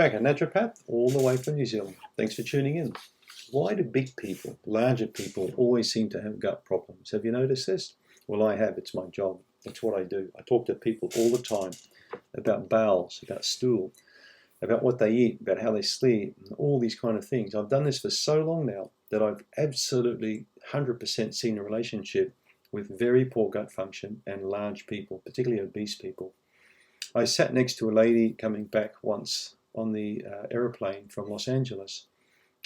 Bakker, Naturopath, all the way from New Zealand. Thanks for tuning in. Why do big people, larger people, always seem to have gut problems? Have you noticed this? Well, I have. It's my job. It's what I do. I talk to people all the time about bowels, about stool, about what they eat, about how they sleep, and all these kind of things. I've done this for so long now that I've absolutely 100% seen a relationship with very poor gut function and large people, particularly obese people. I sat next to a lady coming back once on the aeroplane from Los Angeles,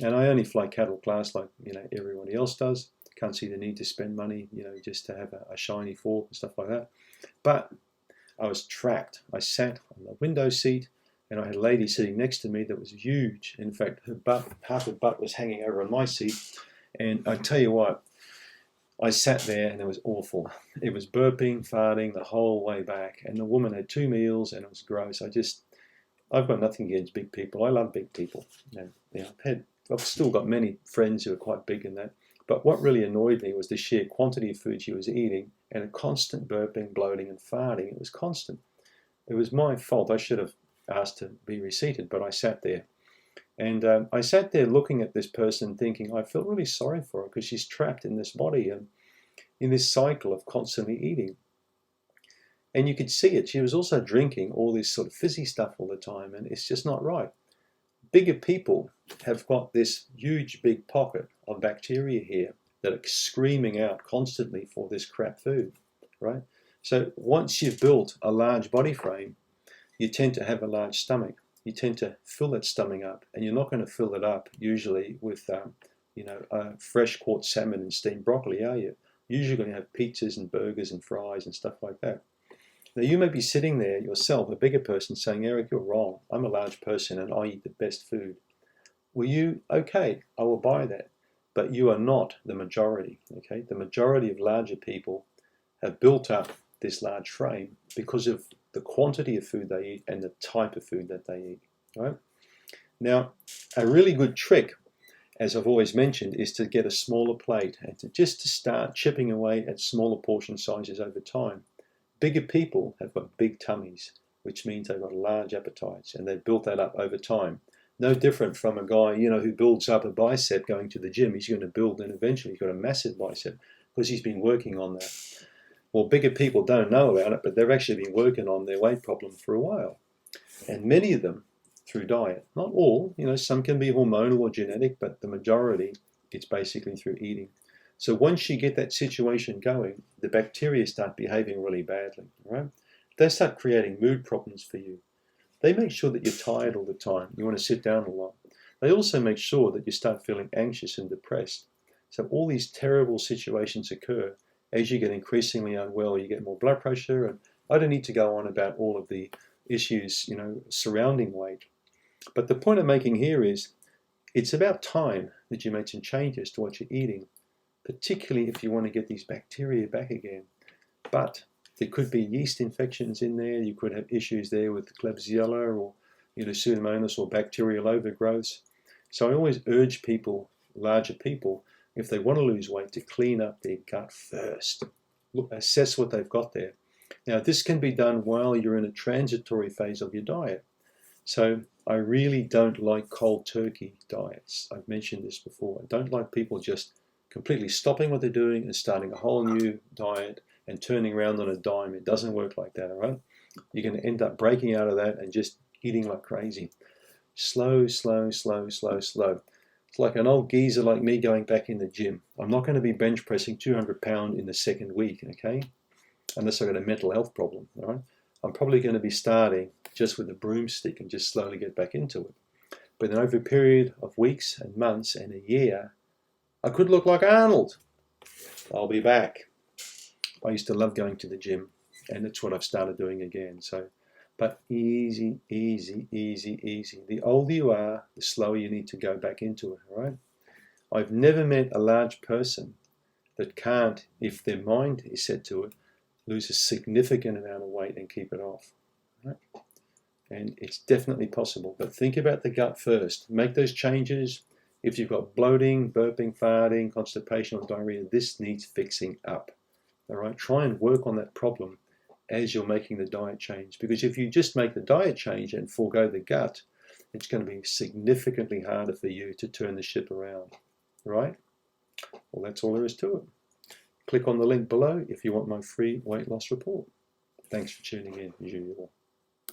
and I only fly cattle class like everybody else does. Can't see the need to spend money, just to have a shiny fork and stuff like that. But I was trapped. I sat on the window seat, and I had a lady sitting next to me that was huge. In fact, her butt, half her butt was hanging over on my seat. And I tell you what, I sat there and it was awful. It was burping, farting the whole way back. And the woman had 2 meals and it was gross. I've got nothing against big people. I love big people. I've still got many friends who are quite big in that. But what really annoyed me was the sheer quantity of food she was eating and a constant burping, bloating and farting. It was constant. It was my fault. I should have asked to be reseated, but I sat there. And I sat there looking at this person thinking, I felt really sorry for her because she's trapped in this body and in this cycle of constantly eating. And you could see it. She was also drinking all this sort of fizzy stuff all the time, and it's just not right. Bigger people have got this huge big pocket of bacteria here that are screaming out constantly for this crap food, right? So once you've built a large body frame, you tend to have a large stomach. You tend to fill that stomach up, and you're not going to fill it up usually with, fresh caught salmon and steamed broccoli, are you? You're usually going to have pizzas and burgers and fries and stuff like that. Now, you may be sitting there yourself, a bigger person, saying, Eric, you're wrong. I'm a large person and I eat the best food. Well, okay, I will buy that. But you are not the majority, okay? The majority of larger people have built up this large frame because of the quantity of food they eat and the type of food that they eat, right? Now, a really good trick, as I've always mentioned, is to get a smaller plate and to start chipping away at smaller portion sizes over time. Bigger people have got big tummies, which means they've got large appetites, and they've built that up over time. No different from a guy, who builds up a bicep going to the gym. He's going to build, and eventually he's got a massive bicep because he's been working on that. Well, bigger people don't know about it, but they've actually been working on their weight problem for a while. And many of them through diet. Not all, some can be hormonal or genetic, but the majority, it's basically through eating. So once you get that situation going, the bacteria start behaving really badly, right? They start creating mood problems for you. They make sure that you're tired all the time. You want to sit down a lot. They also make sure that you start feeling anxious and depressed. So all these terrible situations occur. As you get increasingly unwell, you get more blood pressure. And I don't need to go on about all of the issues, surrounding weight. But the point I'm making here is it's about time that you make some changes to what you're eating, particularly if you want to get these bacteria back again. But there could be yeast infections in there. You could have issues there with Klebsiella or Pseudomonas or bacterial overgrowths. So I always urge people, larger people, if they want to lose weight, to clean up their gut first. Look, assess what they've got there. Now, this can be done while you're in a transitory phase of your diet. So I really don't like cold turkey diets. I've mentioned this before. I don't like people just completely stopping what they're doing and starting a whole new diet and turning around on a dime. It doesn't work like that, all right? You're going to end up breaking out of that and just eating like crazy. Slow, slow, slow, slow, slow. It's like an old geezer like me going back in the gym. I'm not going to be bench pressing 200 pounds in the second week, okay? Unless I've got a mental health problem, all right? I'm probably going to be starting just with a broomstick and just slowly get back into it. But then over a period of weeks and months and a year, I could look like Arnold. I'll be back. I used to love going to the gym, and that's what I've started doing again. But easy, easy, easy, easy. The older you are, the slower you need to go back into it, all right? I've never met a large person that can't, if their mind is set to it, lose a significant amount of weight and keep it off, right? And it's definitely possible. But think about the gut first. Make those changes. If you've got bloating, burping, farting, constipation or diarrhea, this needs fixing up, all right? Try and work on that problem as you're making the diet change. Because if you just make the diet change and forego the gut, it's going to be significantly harder for you to turn the ship around, right? Well, that's all there is to it. Click on the link below if you want my free weight loss report. Thanks for tuning in, as usual.